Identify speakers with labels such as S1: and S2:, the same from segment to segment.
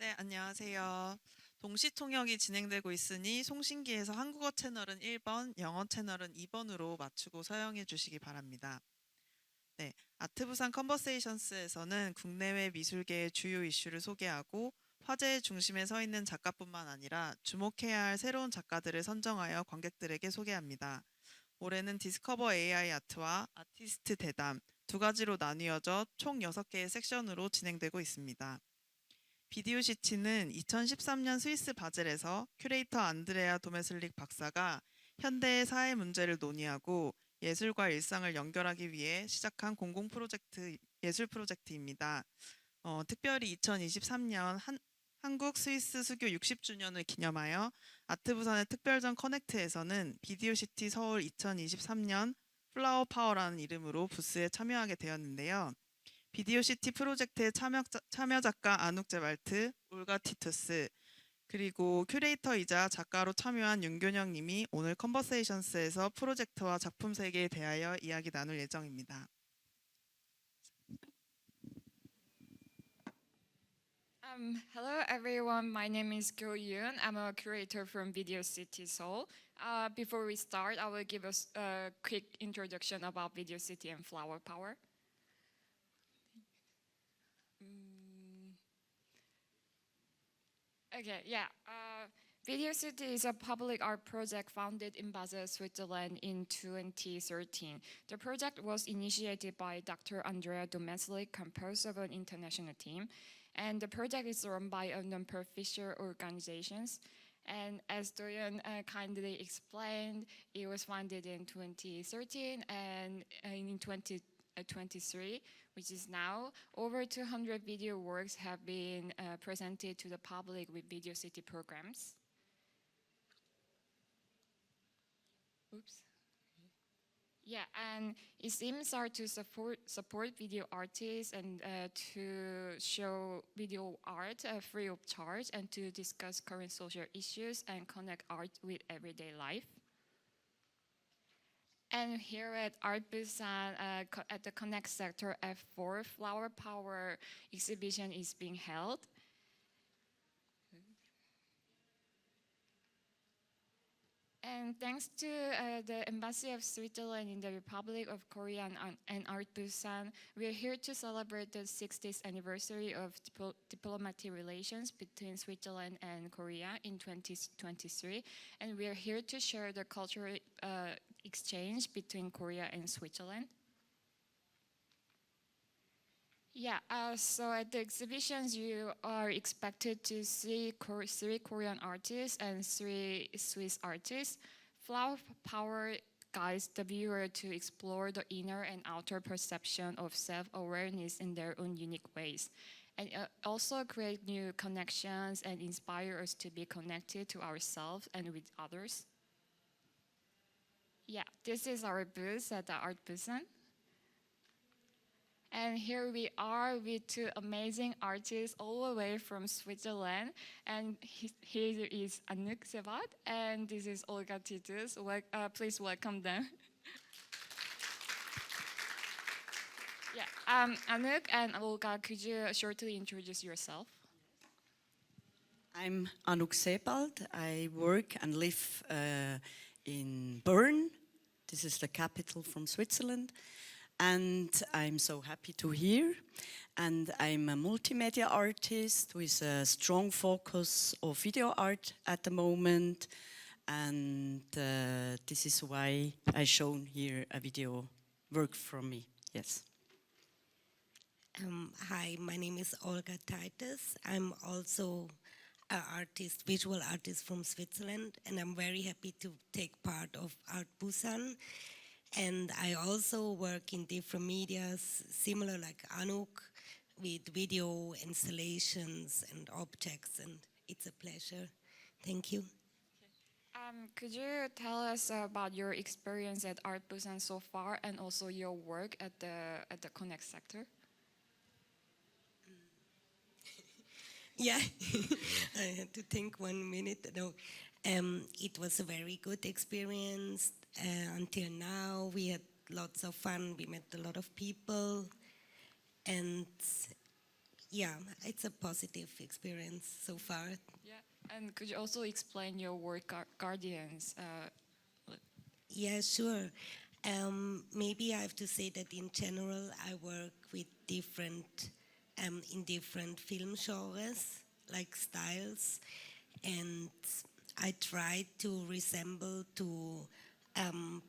S1: 네, 안녕하세요. 동시 통역이 진행되고 있으니 송신기에서 한국어 채널은 1번, 영어 채널은 2번으로 맞추고 사용해 주시기 바랍니다. 네, 아트부산 컨버세이션스에서는 국내외 미술계의 주요 이슈를 소개하고 화제의 중심에 서 있는 작가뿐만 아니라 주목해야 할 새로운 작가들을 선정하여 관객들에게 소개합니다. 올해는 디스커버 AI 아트와 아티스트 대담 두 가지로 나뉘어져 총 6개의 섹션으로 진행되고 있습니다. 비디오시티는 2013년 스위스 바젤에서 큐레이터 안드레아 도메슬릭 박사가 현대의 사회 문제를 논의하고 예술과 일상을 연결하기 위해 시작한 공공 프로젝트, 예술 프로젝트입니다. 특별히 2023년 한국 스위스 수교 60주년을 기념하여 아트부산의 특별전 커넥트에서는 비디오시티 서울 2023년 플라워 파워라는 이름으로 부스에 참여하게 되었는데요. 비디오시티 프로젝트의 참여 작가 아눅 제발트, 올가 티투스, 그리고 큐레이터이자 작가로 참여한 윤교영 님이 오늘 컨버세이션스에서 프로젝트와 작품 세계에 대하여 이야기 나눌 예정입니다.
S2: Hello everyone, my name is Yoon. I'm a curator from Videocity Seoul. Before we start, I will give us a quick introduction about Videocity and Flower Power. Videocity is a public art project founded in Basel, Switzerland in 2013. The project was initiated by Dr. Andrea Domeslik, composed of an international team, and the project is run by a non-profit organizations. And as Doyon kindly explained, it was founded in 2013, and in 2023, which is now, over 200 video works have been presented to the public with Videocity programs. Oops. Yeah, and its aims are to support video artists and to show video art free of charge and to discuss current social issues and connect art with everyday life. And here at Art Busan, at the Connect Sector F4, Flower Power exhibition is being held. And thanks to the Embassy of Switzerland in the Republic of Korea and Art Busan, we are here to celebrate the 60th anniversary of diplomatic relations between Switzerland and Korea in 2023. And we are here to share the cultural exchange between Korea and Switzerland. Yeah, so at the exhibitions, you are expected to see 3 Korean artists and 3 Swiss artists. Flower Power guides the viewer to explore the inner and outer perception of self-awareness in their own unique ways. And also create new connections and inspire us to be connected to ourselves and with others. Yeah, this is our booth at the Art Busan. And here we are with 2 amazing artists all the way from Switzerland. And here is Anouk Sebald, and this is Olga Titus. Please welcome them. Yeah, Anouk and Olga, could you shortly introduce yourself?
S3: I'm Anouk Sebald. I work and live in Bern. This is the capital from Switzerland. And I'm so happy to hear. And I'm a multimedia artist with a strong focus of video art at the moment. And this is why I shown here a video work from me. Yes.
S4: Hi, my name is Olga Titus. I'm also an artist, visual artist from Switzerland, and I'm very happy to take part of Art Busan. And I also work in different medias, similar like Anouk, with video installations and objects, and it's a pleasure. Thank you.
S2: Could you tell us about your experience at Art Busan so far, and also your work at the Connect sector?
S4: Yeah, I had to think 1 minute. No, it was a very good experience. Until now, we had lots of fun. We met a lot of people, and yeah, it's a positive experience so far.
S2: Yeah. And could you also explain your work guardians?
S4: Yeah, sure. Maybe I have to say that in general, I work with in different film genres, like styles, and I try to resemble to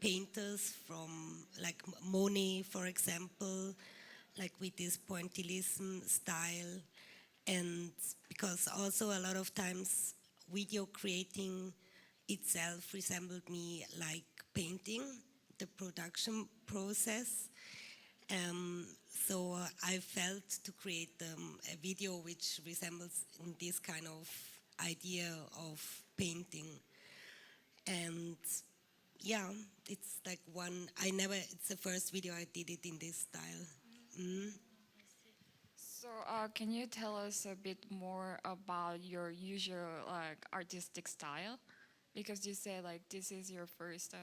S4: painters from like Monet, for example, like with this pointillism style, and because also a lot of times video creating itself resembled me like painting, the production process. So I felt to create a video which resembles in this kind of idea of painting. And yeah, it's like it's the first video I did it in this style.
S2: So can you tell us a bit more about your usual like artistic style? Because you say like this is your first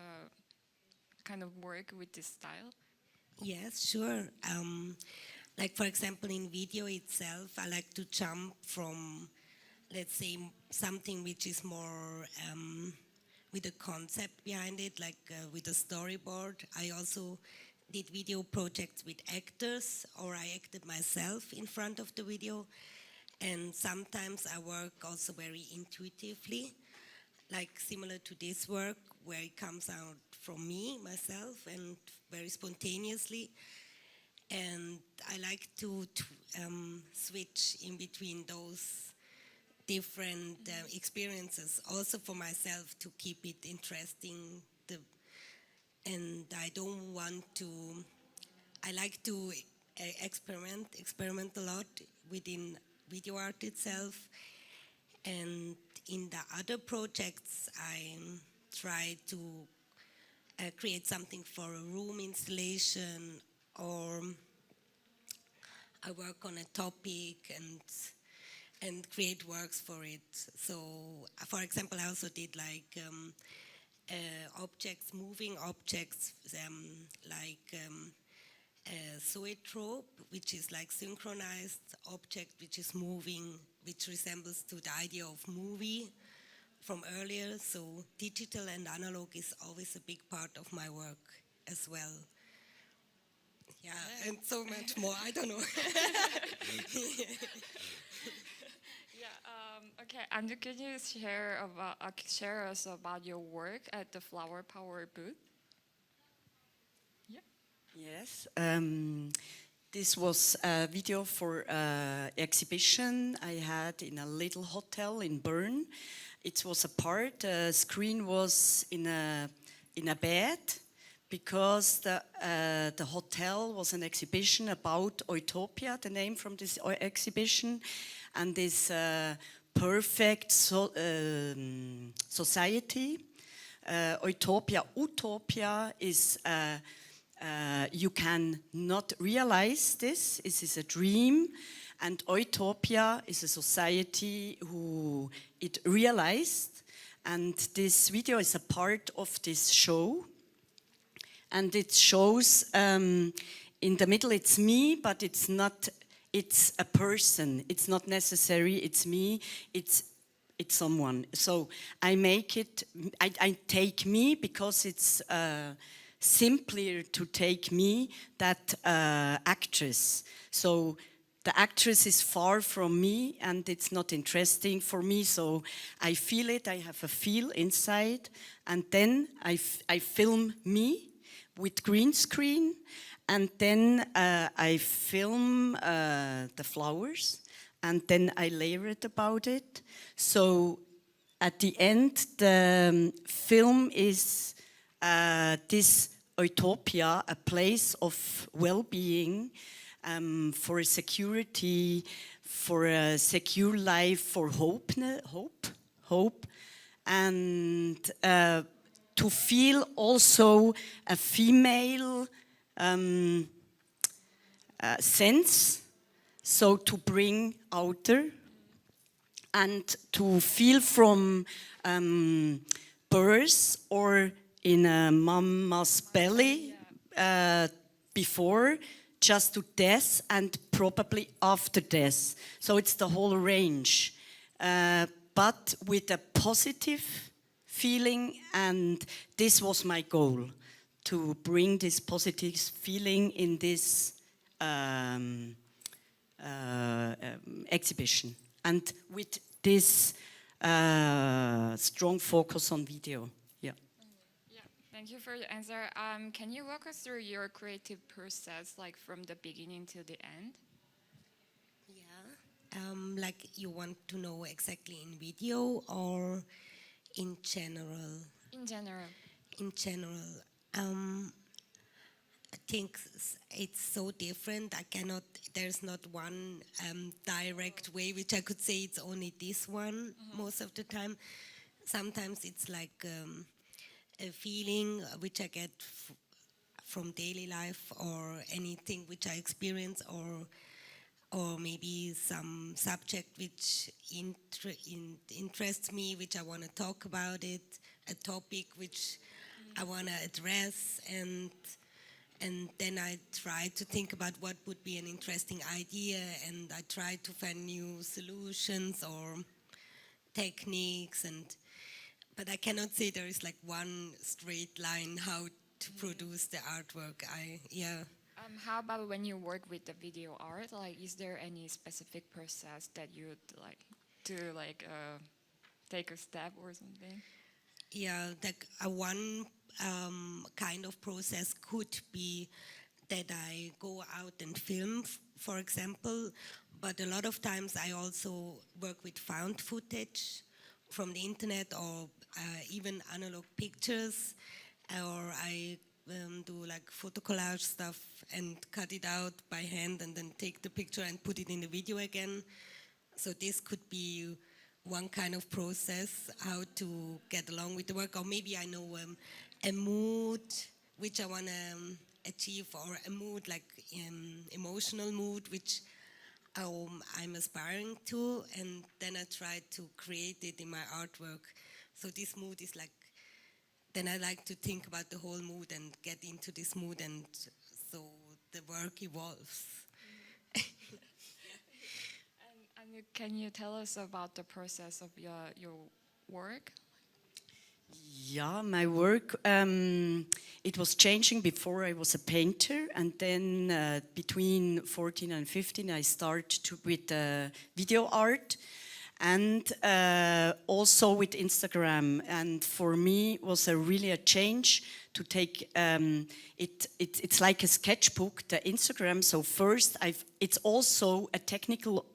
S2: kind of work with this style.
S4: Yes, sure. Like for example, in video itself, I like to jump from, let's say, something which is more with a concept behind it, like with a storyboard. I also did video projects with actors, or I acted myself in front of the video. And sometimes I work also very intuitively, like similar to this work, where it comes out from me, myself, and very spontaneously. And I like to switch in between those different experiences, also for myself, to keep it interesting. And I don't want to, I like to experiment a lot within video art itself. And in the other projects, I try to create something for a room installation, or I work on a topic and create works for it. So, for example, I also did like objects, moving objects, like a zoetrope, which is like synchronized object which is moving, which resembles to the idea of movie from earlier. So digital and analog is always a big part of my work as well. Yeah, and so much more. I don't know.
S2: Okay, and can you share us about your work at the Flower Power booth? Yeah.
S3: Yes. This was a video for an exhibition I had in a little hotel in Bern. It was apart. The screen was in a bed, because the hotel was an exhibition about Utopia, the name from this exhibition, and this perfect society. Utopia is you can not realize this. This is a dream, and Utopia is a society who it realized. And this video is a part of this show. And it shows in the middle it's me, but it's not. It's a person. It's not necessary. It's me. It's someone. So I make it. I take me because it's simpler to take me that actress. So the actress is far from me, and it's not interesting for me. So I feel it. I have a feel inside, and then I film me with green screen, and then I film the flowers, and then I layer it about it. So at the end, the film is this utopia, a place of well-being, for security, for a secure life, for hope, and to feel also a female sense, so to bring outer, and to feel from birth or in a mama's belly before, just to death and probably after death. So it's the whole range, but with a positive feeling, and this was my goal, to bring this positive feeling in this exhibition, and with this strong focus on video. Yeah.
S2: Yeah, thank you for your answer. Can you walk us through your creative process, like from the beginning to the end?
S4: Yeah. Like you want to know exactly in video or in general?
S2: In general.
S4: In general. I think it's so different. I cannot, there's not one direct way which I could say it's only this one most of the time. Sometimes it's like a feeling which I get from daily life, or anything which I experience, or maybe some subject which interests me, which I want to talk about it, a topic which I want to address, and then I try to think about what would be an interesting idea, and I try to find new solutions or techniques, but I cannot say there is like one straight line how to produce the artwork.
S2: How about when you work with the video art? Like, is there any specific process that you'd like to take a step or something?
S4: Yeah, like one kind of process could be that I go out and film, for example, but a lot of times I also work with found footage from the internet, or even analog pictures, or I do like photo collage stuff and cut it out by hand and then take the picture and put it in the video again. So this could be one kind of process, how to get along with the work. Or maybe I know a mood which I want to achieve, or a mood like emotional mood which I'm aspiring to, and then I try to create it in my artwork. So this mood is like, then I like to think about the whole mood and get into this mood, and so the work evolves.
S2: And can you tell us about the process of your work?
S3: Yeah, my work, it was changing. Before I was a painter, and then between 14 and 15 I started with video art, and also with Instagram. And for me it was really a change to take, it's like a sketchbook, the Instagram. So first it's also a technical,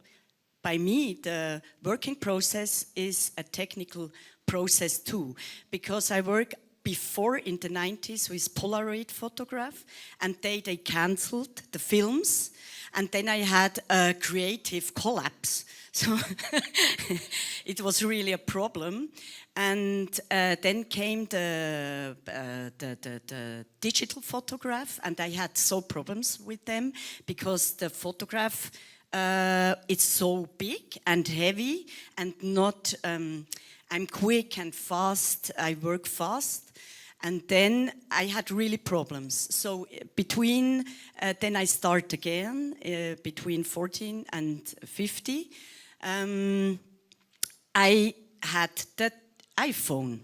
S3: by me the working process is a technical process too, because I work before in the 90s with Polaroid photograph, and they cancelled the films, and then I had a creative collapse. So it was really a problem. And then came the digital photograph, and I had so problems with them because the photograph it's so big and heavy, and not I'm quick and fast, I work fast, and then I had really problems. So between, then I start again, between 14 and 50, I had that iPhone.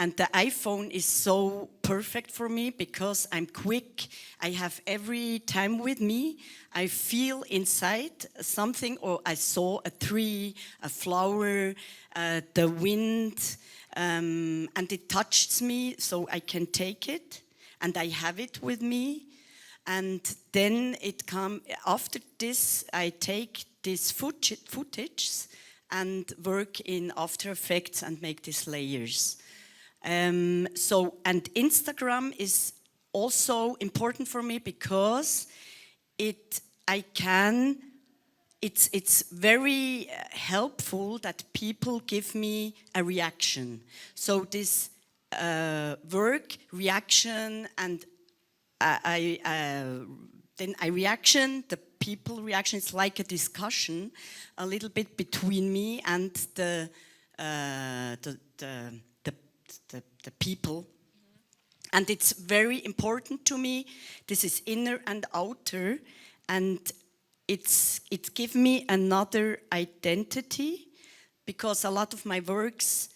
S3: And the iPhone is so perfect for me because I'm quick. I have every time with me. I feel inside something, or I saw a tree, a flower, the wind, and it touched me, so I can take it, and I have it with me. And then after this, I take this footage and work in After Effects and make these layers. And Instagram is also important for me because it's very helpful that people give me a reaction. So this work, reaction, and then I reaction, the people reaction. It's like a discussion, a little bit between me and the people. and it's very important to me. This is inner and outer, and it gives me another identity, because a lot of my works,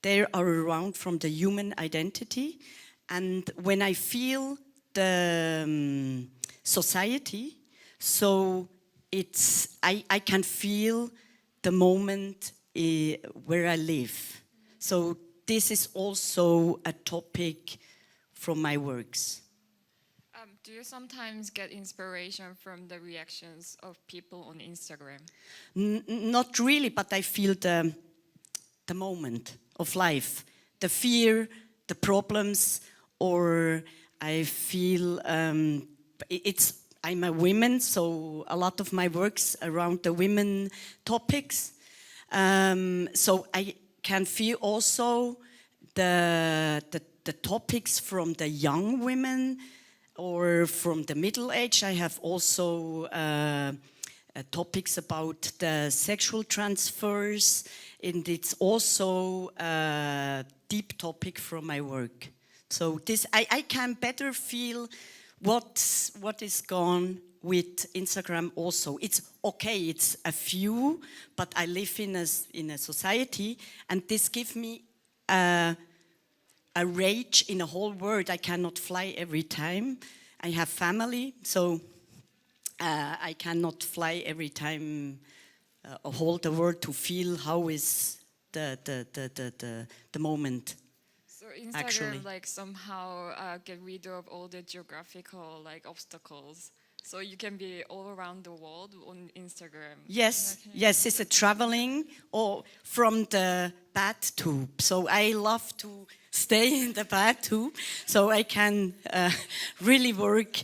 S3: they are around from the human identity. And when I feel the society, so I can feel the moment where I live. So this is also a topic from my works.
S2: Do you sometimes get inspiration from the reactions of people on Instagram?
S3: Not really, but I feel the moment of life, the fear, the problems, or I feel I'm a woman, so a lot of my works around the women topics. So I can feel also the topics from the young women or from the middle age. I have also topics about the sexual transfers, and it's also a deep topic from my work. So this I can better feel what is gone with Instagram also. It's okay, it's a few, but I live in a society, and this gives me a rage in a whole world. I cannot fly every time. I have family, so I cannot fly every time a whole the world to feel how is the moment.
S2: So Instagram
S3: Actually.
S2: like somehow get rid of all the geographical like obstacles. So you can be all around the world on Instagram.
S3: Yes,
S2: Okay.
S3: yes, it's a traveling or from the bathtub. So I love to stay in the bathtub, so I can really work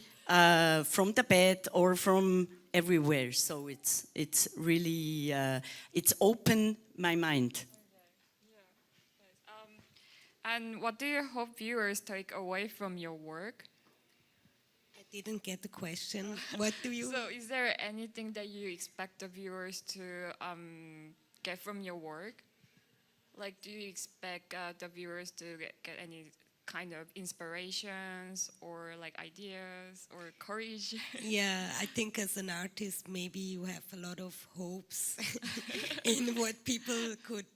S3: from the bed or from everywhere. So it's really it's open my mind.
S2: And what do you hope viewers take away from your work?
S4: I didn't get the question. What do you?
S2: So is there anything that you expect the viewers to get from your work? Like, do you expect the viewers to get any kind of inspirations or like ideas or courage?
S4: Yeah, I think as an artist, maybe you have a lot of hopes in what people could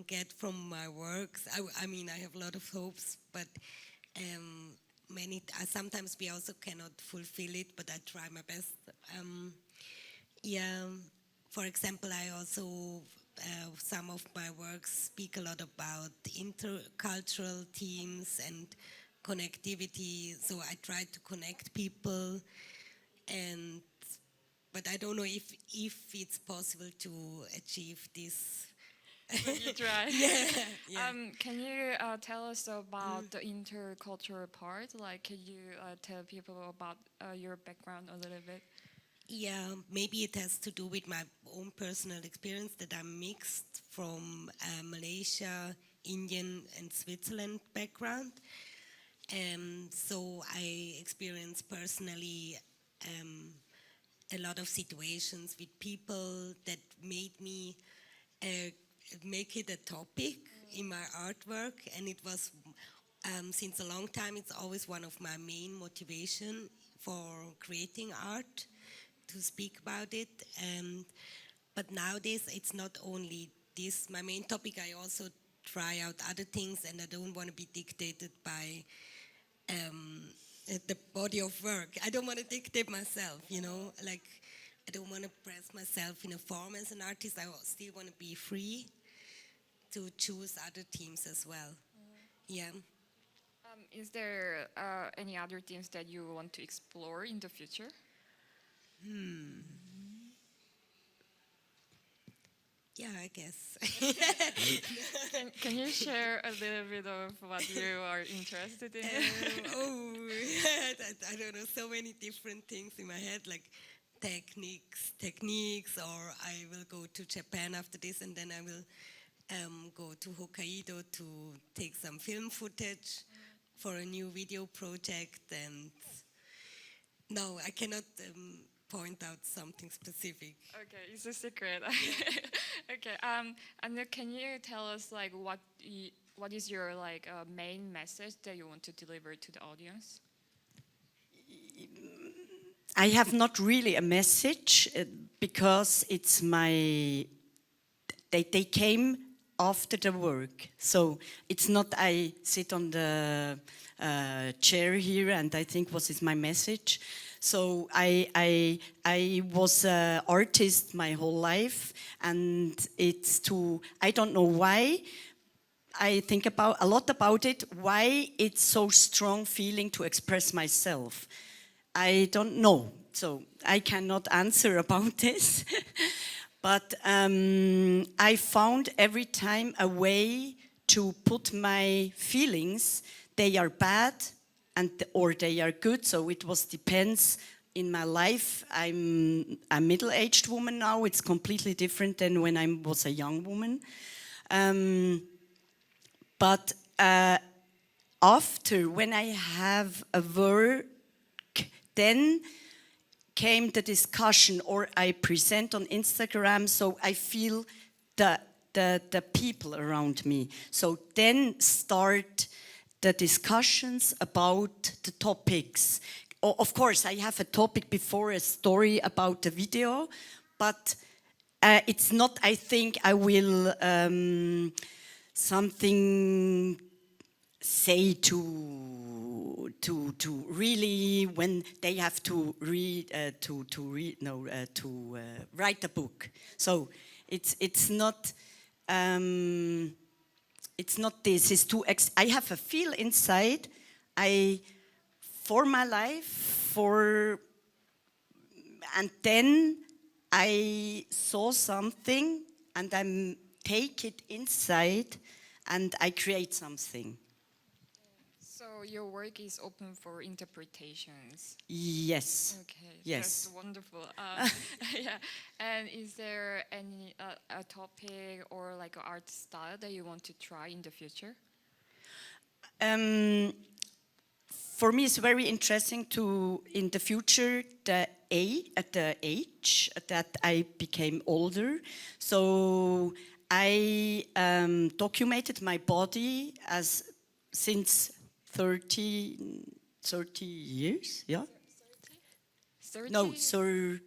S4: get from my works. I mean, I have a lot of hopes, but sometimes we also cannot fulfill it, but I try my best. Yeah, for example, I also, some of my works speak a lot about intercultural themes and connectivity, so I try to connect people, but I don't know if it's possible to achieve this.
S2: But you try.
S4: Yeah.
S2: Can you tell us about the intercultural part? Like, can you tell people about your background a little bit?
S4: Yeah, maybe it has to do with my own personal experience that I'm mixed from Malaysia, Indian, and Switzerland background. So I experienced personally a lot of situations with people that made me make it a topic in my artwork, and it was since a long time it's always one of my main motivation for creating art, to speak about it. But nowadays it's not only this my main topic. I also try out other things, and I don't want to be dictated by the body of work. I don't want to dictate myself, you know, like I don't want to press myself in a form as an artist. I still want to be free to choose other themes as well. Yeah.
S2: Is there any other themes that you want to explore in the future?
S4: Yeah, I guess.
S2: Can you share a little bit of what you are interested in?
S4: I don't know, so many different things in my head, like techniques, or I will go to Japan after this, and then I will go to Hokkaido to take some film footage for a new video project. And no, I cannot point out something specific.
S2: Okay, it's a secret. Okay, and can you tell us like what is your main message that you want to deliver to the audience?
S3: I have not really a message because it's my. They came after the work, so it's not I sit on the chair here and I think what is my message. So I was an artist my whole life, and it's to, I don't know why. I think a lot about it, why it's so strong feeling to express myself. I don't know, so I cannot answer about this. But I found every time a way to put my feelings. They are bad or they are good, so it depends in my life. I'm a middle-aged woman now. It's completely different than when I was a young woman. But after, when I have a work, then came the discussion, or I present on Instagram, so I feel the people around me. So then start the discussions about the topics. Of course, I have a topic before, a story about the video, but it's not, I think I will something say to really when they have to write a book. So it's not this. It's too. I have a feel inside. For my life and then I saw something and I take it inside and I create something.
S2: So your work is open for interpretations.
S3: Yes.
S2: Okay.
S3: Yes.
S2: That's wonderful. Yeah. And is there any a topic or like an art style that you want to try in the future?
S3: For me, it's very interesting to, in the future, at the age that I became older. So I documented my body since 30 years, yeah?
S2: 30?
S3: No, 30,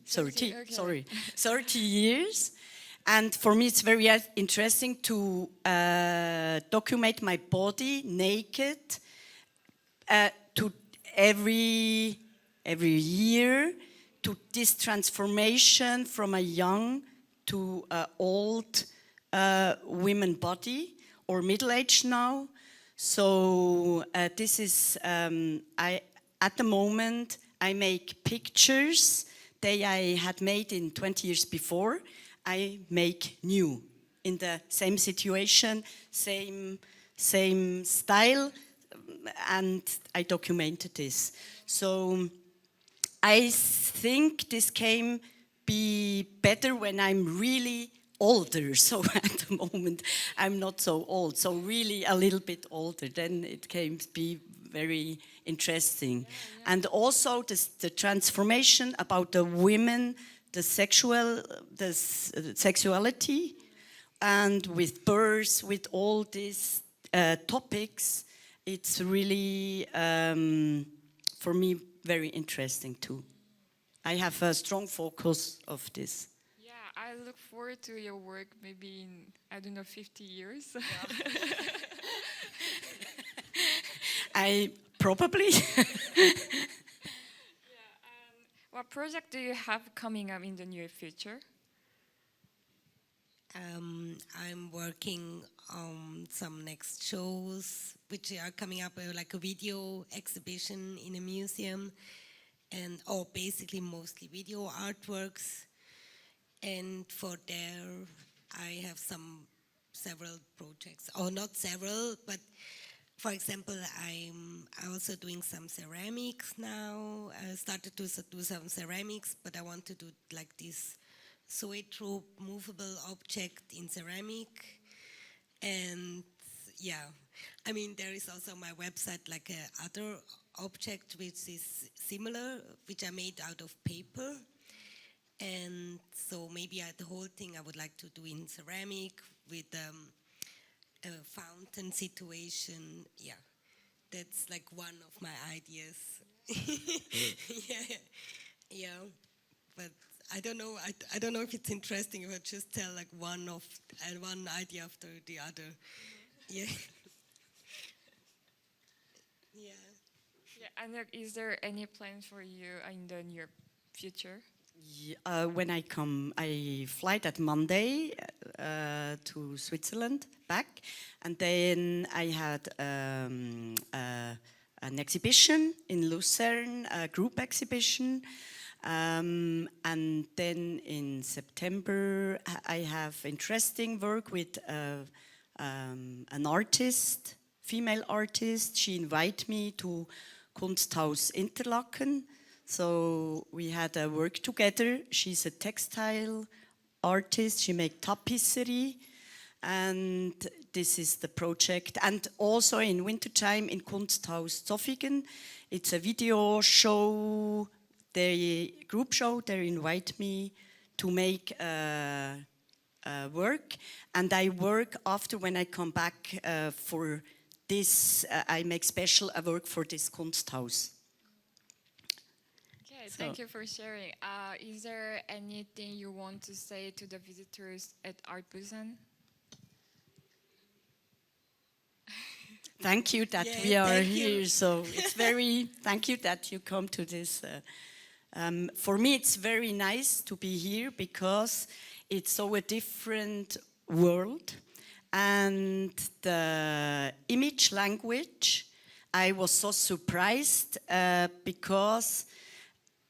S3: 30,
S2: okay.
S3: sorry, 30 years. And for me, it's very interesting to document my body naked to every year, to this transformation from a young to an old women body or middle-aged now. So this is, at the moment, I make pictures that I had made in 20 years before. I make new in the same situation, same style, and I documented this. So I think this can be better when I'm really older. So at the moment I'm not so old, so really a little bit older, then it can be very interesting. Yeah. And also the transformation about the women, the sexuality, and with birth, with all these topics, it's really for me very interesting too. I have a strong focus of this.
S2: Yeah, I look forward to your work maybe in, I don't know, 50 years. Yeah.
S3: I probably.
S2: What project do you have coming up in the near future?
S4: I'm working on some next shows which are coming up, like a video exhibition in a museum, or basically mostly video artworks. And for there, I have several projects, or not several, but for example, I'm also doing some ceramics now. I started to do some ceramics, but I want to do like this zoetrope movable object in ceramic. And yeah, I mean, there is also on my website like a other object which is similar, which I made out of paper. And so maybe the whole thing I would like to do in ceramic with a fountain situation. Yeah, that's like one of my ideas. Yeah. But I don't know. I don't know if it's interesting if I just tell like one idea after the other. Yeah. Yeah.
S2: Yeah, and is there any plan for you in the near future?
S3: When I come, I fly that Monday to Switzerland back, and then I had an exhibition in Lucerne, a group exhibition, and then in September I have interesting work with an artist, female artist. She invited me to Kunsthaus Interlaken. So we had a work together. She's a textile artist. She makes tapisserie. And this is the project. And also in wintertime in Kunsthaus Zofingen, it's a video show, the group show. They invite me to make work. And I work after when I come back for this, I make special work for this Kunsthaus.
S2: Okay, thank you for sharing. Is there anything you want to say to the visitors at Art Busan?
S3: Thank you that
S4: Yeah,
S3: we are
S4: thank
S3: here.
S4: you.
S3: So it's very, thank you that you come to this. For me, it's very nice to be here because it's so a different world. And the image language, I was so surprised because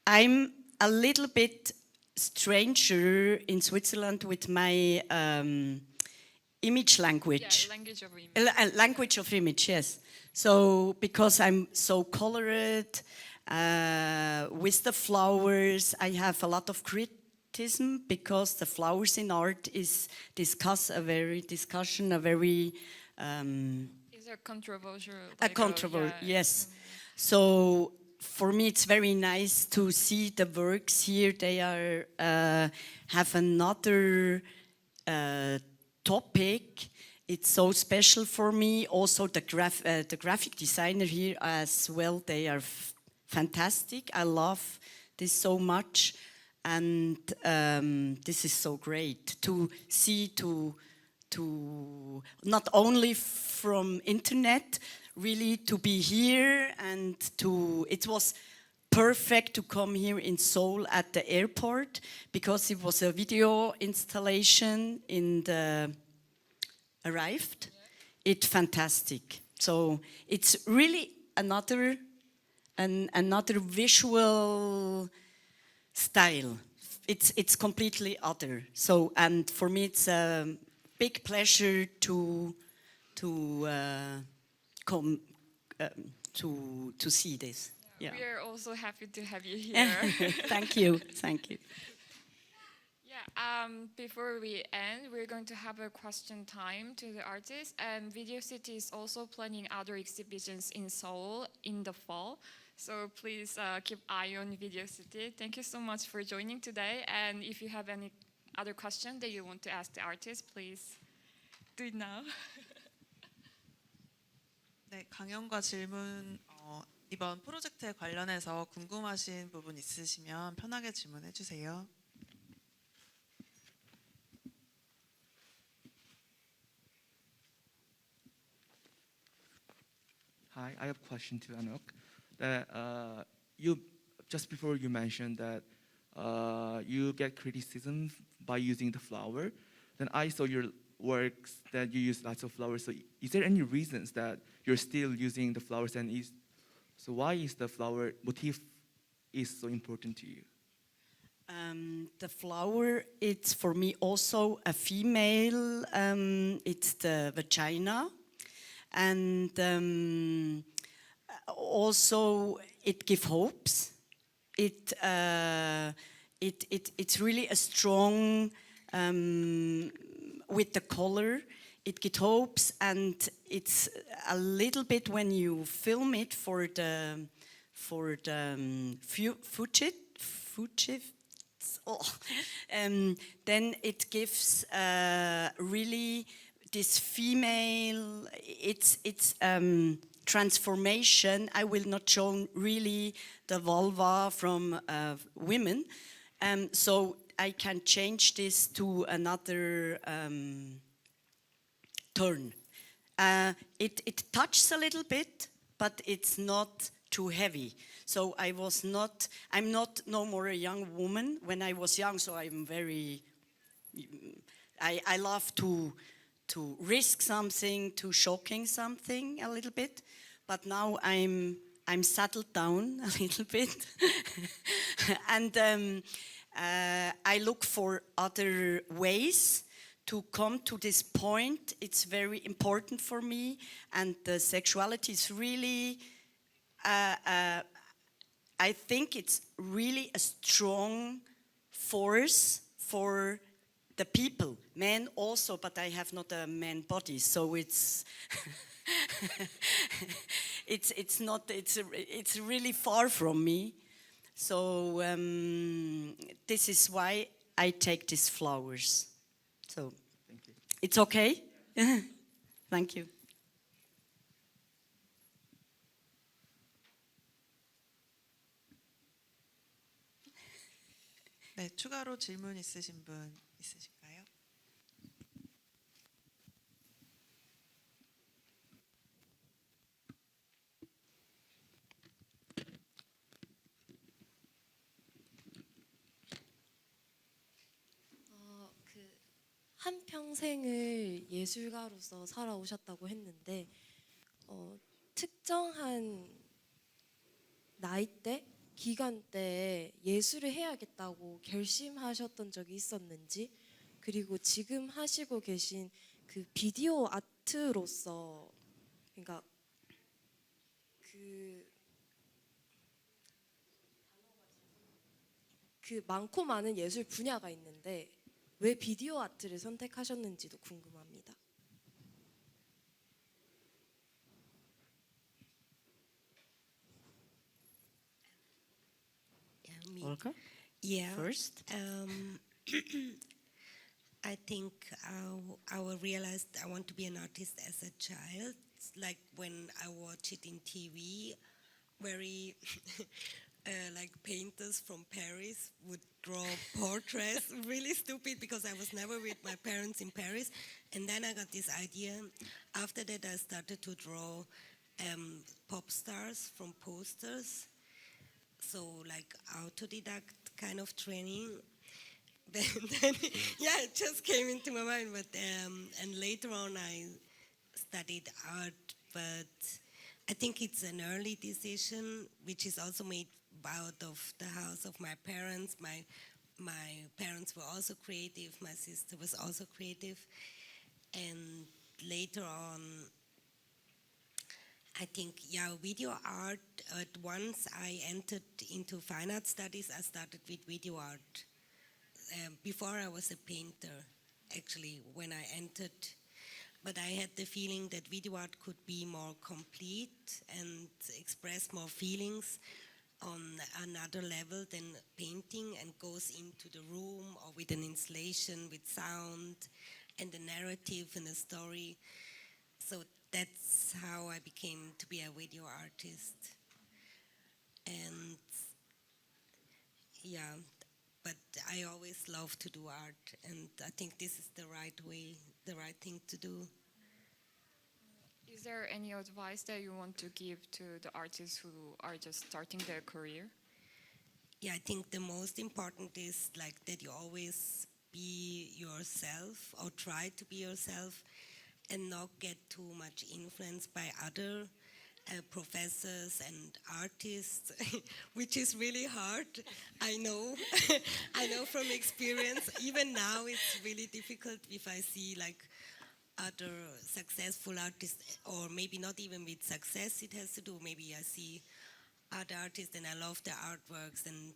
S3: I'm a little bit stranger in Switzerland with my image language.
S2: Yeah, language of image.
S3: Language of image, yes. So because I'm so colored, with the flowers, I have a lot of criticism because the flowers in art is
S2: Is there controversial?
S3: a controversial, yes. So for me, it's very nice to see the works here. They are have another topic. It's so special for me. Also, the graphic designer here as well. They are fantastic. I love this so much, and this is so great to see to not only from internet, really to be here and it was perfect to come here in Seoul at the airport because it was a video installation in the arrived. It's fantastic. So it's really another visual style. It's completely other. So and for me it's a big pleasure to come to see this. Yeah.
S2: We are also happy to have you here.
S3: Thank you. Thank you.
S2: Yeah, before we end, we're going to have a question time to the artists. And Videocity is also planning other exhibitions in Seoul in the fall. So please keep eye on Videocity. Thank you so much for joining today. And if you have any other question that you want to ask the artist, please do it now.
S1: 네, 강연과 질문 이번 프로젝트에 관련해서 궁금하신 부분 있으시면 편하게 질문해 주세요.
S5: Hi, I have a question to Anouk. That you just before you mentioned that you get criticism by using the flower. Then I saw your works that you use lots of flowers. So is there any reasons that you're still using the flowers, and so why is the flower motif is so important to you?
S3: The flower, it's for me also a female, it's the vagina. And also it gives hopes. It's really a strong, with the color, it gives hopes, and it's a little bit when you film it for the breasts, then it gives really this female, it's transformation. I will not show really the vulva from women, so I can change this to another turn. It touches a little bit, but it's not too heavy. So I'm not no more a young woman when I was young, so I'm very, I love to risk something, to shocking something a little bit, but now I'm settled down a little bit. And I look for other ways to come to this point. It's very important for me, and the sexuality is really, I think it's really a strong force for the people, men also, but I have not a man body, so it's it's really far from me. So this is why I take these flowers. So
S5: Thank you.
S3: it's okay. Thank you.
S1: 네, 추가로 질문 있으신 분 있으실까요?
S6: 한 평생을 예술가로서 살아오셨다고 했는데 특정한 나이대, 기간대에 예술을 해야겠다고 결심하셨던 적이 있었는지, 그리고 지금 하시고 계신 그 비디오 아트로서, 그러니까 그 많고 많은 예술 분야가 있는데 왜 비디오 아트를 선택하셨는지도 궁금합니다.
S4: Yeah, me.
S3: Olga,
S4: Yeah.
S3: first.
S4: I think I realized I want to be an artist as a child. It's like when I watch it in TV, very like painters from Paris would draw portraits, really stupid because I was never with my parents in Paris. And then I got this idea. After that, I started to draw pop stars from posters. So like autodidact kind of training. Then yeah, it just came into my mind. But and later on, I studied art. But I think it's an early decision, which is also made out of the house of my parents. My parents were also creative. My sister was also creative. And later on, I think, yeah, video art. Once I entered into fine art studies, I started with video art. Before I was a painter, actually, when I entered. But I had the feeling that video art could be more complete and express more feelings on another level than painting, and goes into the room or with an installation, with sound and a narrative and a story. So that's how I became to be a video artist. And yeah, but I always love to do art, and I think this is the right way, the right thing to do.
S2: Is there any advice that you want to give to the artists who are just starting their career?
S4: Yeah, I think the most important is like that you always be yourself, or try to be yourself, and not get too much influenced by other professors and artists, which is really hard. I know, I know from experience. Even now, it's really difficult if I see like other successful artists, or maybe not even with success it has to do. Maybe I see other artists and I love their artworks, and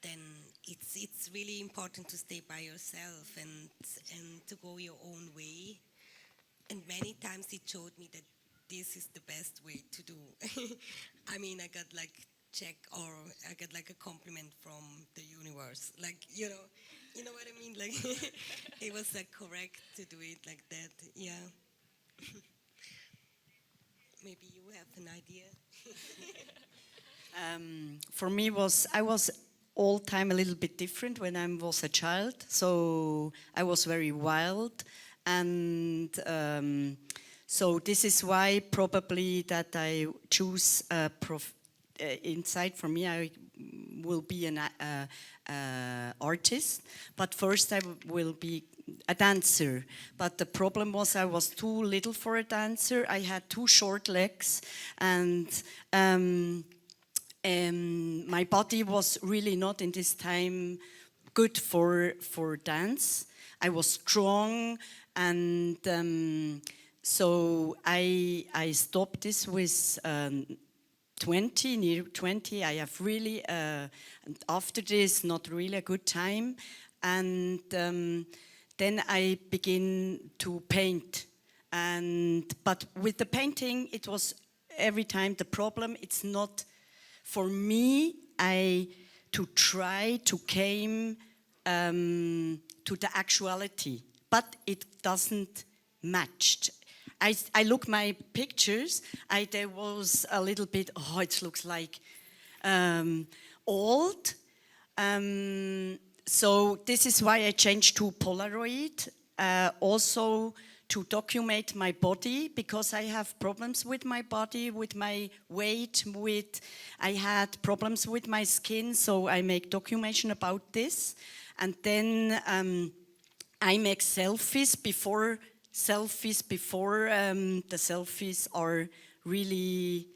S4: then it's really important to stay by yourself and to go your own way. And many times it showed me that this is the best way to do. I mean, I got like check or I get like a compliment from the universe. Like, you know what I mean? Like, it was like correct to do it like that. Yeah. Maybe you have an idea.
S3: For me, I was all time a little bit different when I was a child. So I was very wild, and so this is why probably that I choose inside. For me, I will be an artist, but first I will be a dancer. But the problem was I was too little for a dancer. I had too short legs, and my body was really not in this time good for dance. I was strong, and so I stopped this with 20, near 20. I have really, and after this, not really a good time. And then I begin to paint. But with the painting, it was every time the problem. It's not for me. To try to came to the actuality, but it doesn't match. I look my pictures. There was a little bit. Oh, it looks like old. So this is why I changed to Polaroid. Also to document my body, because I have problems with my body, with my weight, I had problems with my skin, so I make documentation about this. And then I make selfies before the selfies are really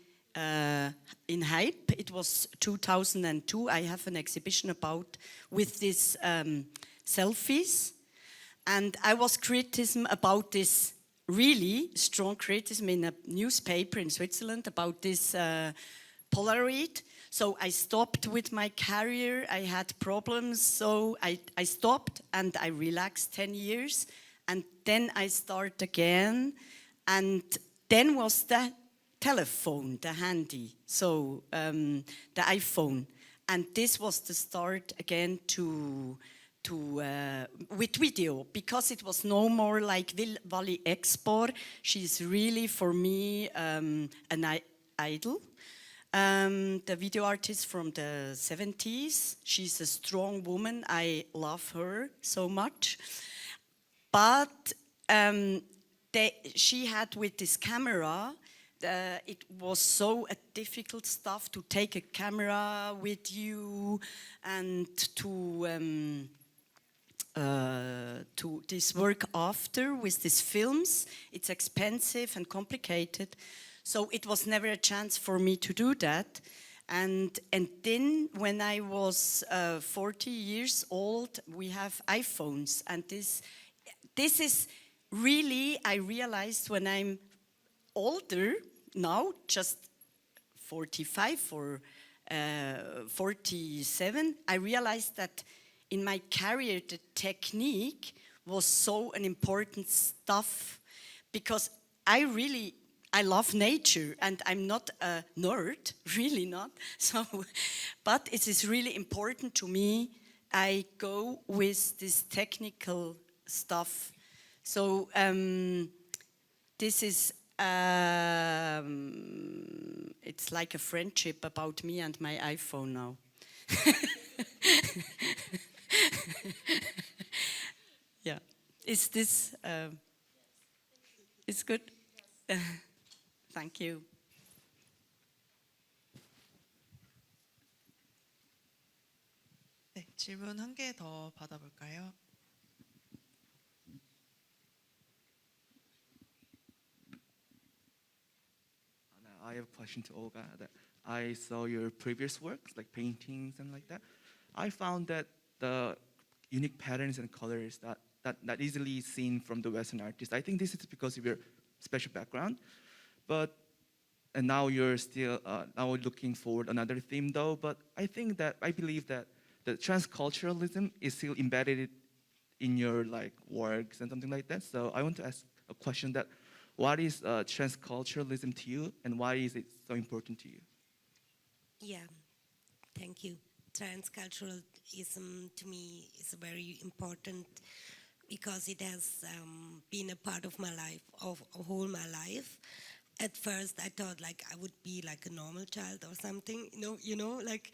S3: in hype. It was 2002. I have an exhibition with this selfies. And I was criticism about this, really strong criticism in a newspaper in Switzerland about this Polaroid. So I stopped with my career. I had problems, so I stopped and I relaxed 10 years. And then I start again. And then was the telephone, the handy, so the iPhone. And this was the start again with video, because it was no more like Vali Expor. She's really for me an idol. The video artist from the 70s. She's a strong woman. I love her so much. But she had with this camera, it was so difficult stuff to take a camera with you and to this work after with these films. It's expensive and complicated, so it was never a chance for me to do that. And then when I was 40 years old, we have iPhones, and this is really, I realized when I'm older now, just 45 or 47, I realized that in my career, the technique was so an important stuff, because I love nature, and I'm not a nerd, really not. So, but it is really important to me. I go with this technical stuff. So this is, it's like a friendship about me and my iPhone now. Yeah, is this, it's good? Thank you.
S1: 네, 질문 한 개 더 받아볼까요?
S5: I have a question to Olga. That I saw your previous works, like paintings and like that. I found that the unique patterns and colors that easily seen from the Western artists. I think this is because of your special background. And now you're still now looking forward another theme though. But I believe that the transculturalism is still embedded in your like works and something like that. So I want to ask a question that. What is transculturalism to you, and why is it so important to you?
S4: Yeah, Thank you. Transculturalism to me is very important because it has been a part of my life, of whole my life. At first, I thought like I would be like a normal child or something, like.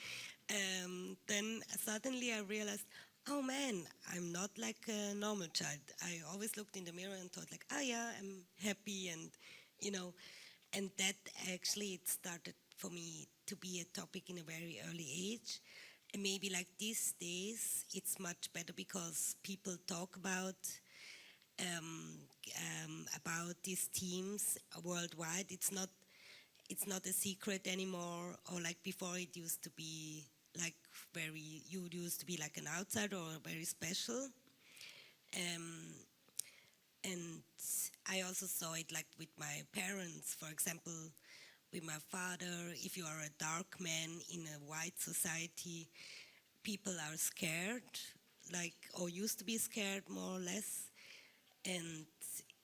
S4: Then suddenly I realized, oh man, I'm not like a normal child. I always looked in the mirror and thought like, oh yeah, I'm happy, and that actually it started for me to be a topic in a very early age. And maybe like these days, it's much better because people talk about these themes worldwide. It's not a secret anymore, or like before it used to be like you used to be like an outsider or very special. And I also saw it like with my parents, for example, with my father. If you are a dark man in a white society, people are scared, like, or used to be scared more or less. And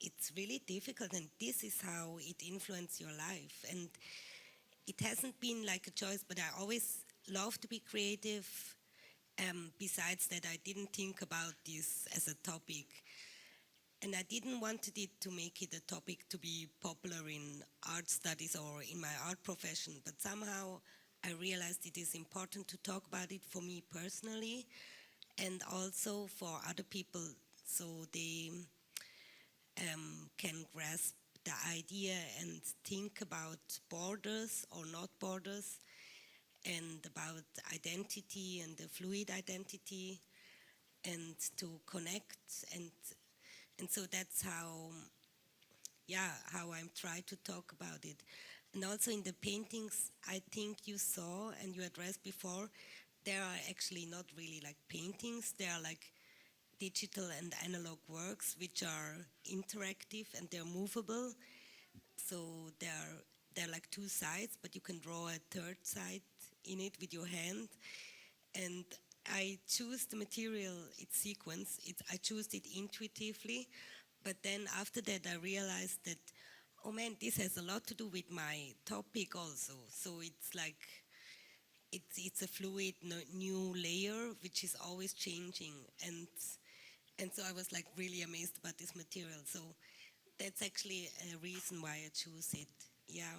S4: it's really difficult, and this is how it influences your life. And it hasn't been like a choice, but I always love to be creative. Besides that, I didn't think about this as a topic. And I didn't want it to make it a topic to be popular in art studies or in my art profession, but somehow I realized it is important to talk about it for me personally and also for other people, so they can grasp the idea and think about borders or not borders, and about identity and the fluid identity, and to connect, and so that's how I'm trying to talk about it. And also in the paintings I think you saw and you addressed before, there are actually not really like paintings, they are like digital and analog works which are interactive and they're movable. So they're like two sides, but you can draw a third side in it with your hand. And I choose the material, its sequence. I choose it intuitively, but then after that I realized that, oh man, this has a lot to do with my topic also. So it's like it's a fluid new layer which is always changing, and so I was like really amazed about this material. So that's actually a reason why I choose it. Yeah.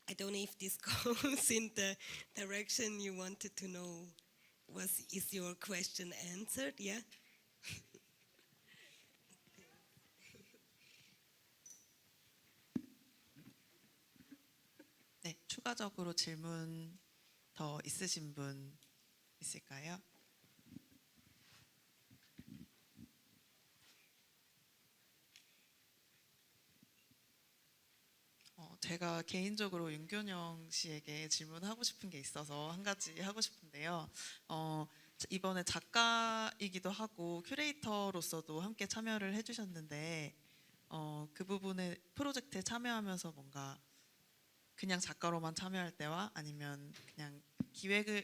S4: I don't know if this goes in the direction you wanted to know. Is your question answered? Yeah.
S1: 네, 추가적으로 질문 더 있으신 분 있을까요? 제가 개인적으로 윤교영 씨에게 질문하고 싶은 게 있어서 한 가지 하고 싶은데요. 이번에 작가이기도 하고 큐레이터로서도 함께 참여를 해주셨는데 그 부분에 프로젝트에 참여하면서 뭔가 그냥 작가로만 참여할 때와 아니면 그냥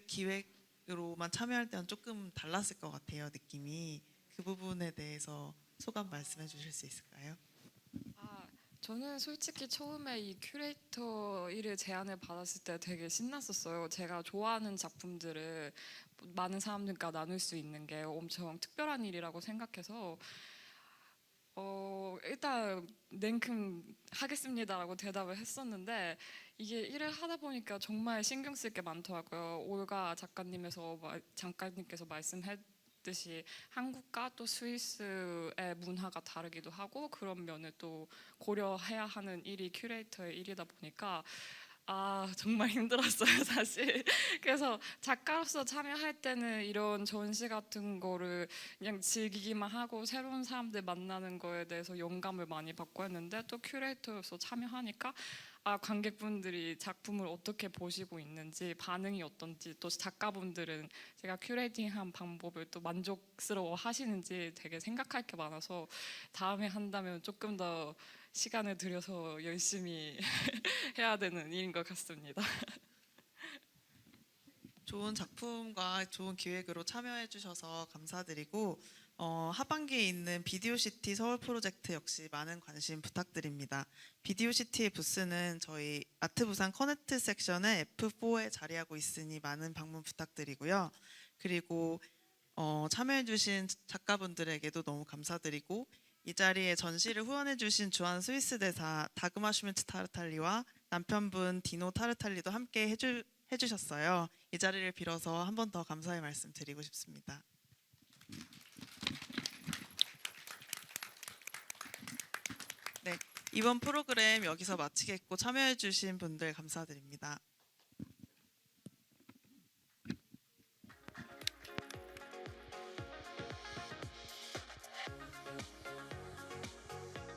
S1: 기획으로만 참여할 때는 조금 달랐을 것 같아요, 느낌이. 그 부분에 대해서 소감 말씀해 주실 수 있을까요?
S2: 저는 솔직히 처음에 이 큐레이터 일을 제안을 받았을 때 되게 신났었어요. 제가 좋아하는 작품들을 많은 사람들과 나눌 수 있는 게 엄청 특별한 일이라고 생각해서 일단 냉큼 하겠습니다라고 대답을 했었는데, 이게 일을 하다 보니까 정말 신경 쓸 게 많더라고요. 올가 작가님께서 말씀했듯이 한국과 또 스위스의 문화가 다르기도 하고 그런 면을 또 고려해야 하는 일이 큐레이터의 일이다 보니까 정말 힘들었어요, 사실. 그래서 작가로서 참여할 때는 이런 전시 같은 거를 그냥 즐기기만 하고 새로운 사람들 만나는 거에 대해서 영감을 많이 받고 했는데, 또 큐레이터로서 참여하니까 관객분들이 작품을 어떻게 보시고 있는지, 반응이 어떤지, 또 작가분들은 제가 큐레이팅한 방법을 또 만족스러워 하시는지 되게 생각할 게 많아서 다음에 한다면 조금 더 시간을 들여서 열심히 해야 되는 일인 것 같습니다.
S1: 좋은 작품과 좋은 기획으로 참여해 주셔서 감사드리고 하반기에 있는 비디오시티 서울 프로젝트 역시 많은 관심 부탁드립니다. 비디오시티의 부스는 저희 아트부산 커넥트 섹션의 F4에 자리하고 있으니 많은 방문 부탁드리고요. 그리고 참여해주신 작가분들에게도 너무 감사드리고 이 자리에 전시를 후원해주신 주한 스위스 대사 다그마 슈민트 타르탈리와 남편분 디노 타르탈리도 함께 해주셨어요. 이 자리를 빌어서 한 번 더 감사의 말씀 드리고 싶습니다. 네, 이번 프로그램 여기서 마치겠고 참여해주신 분들 감사드립니다.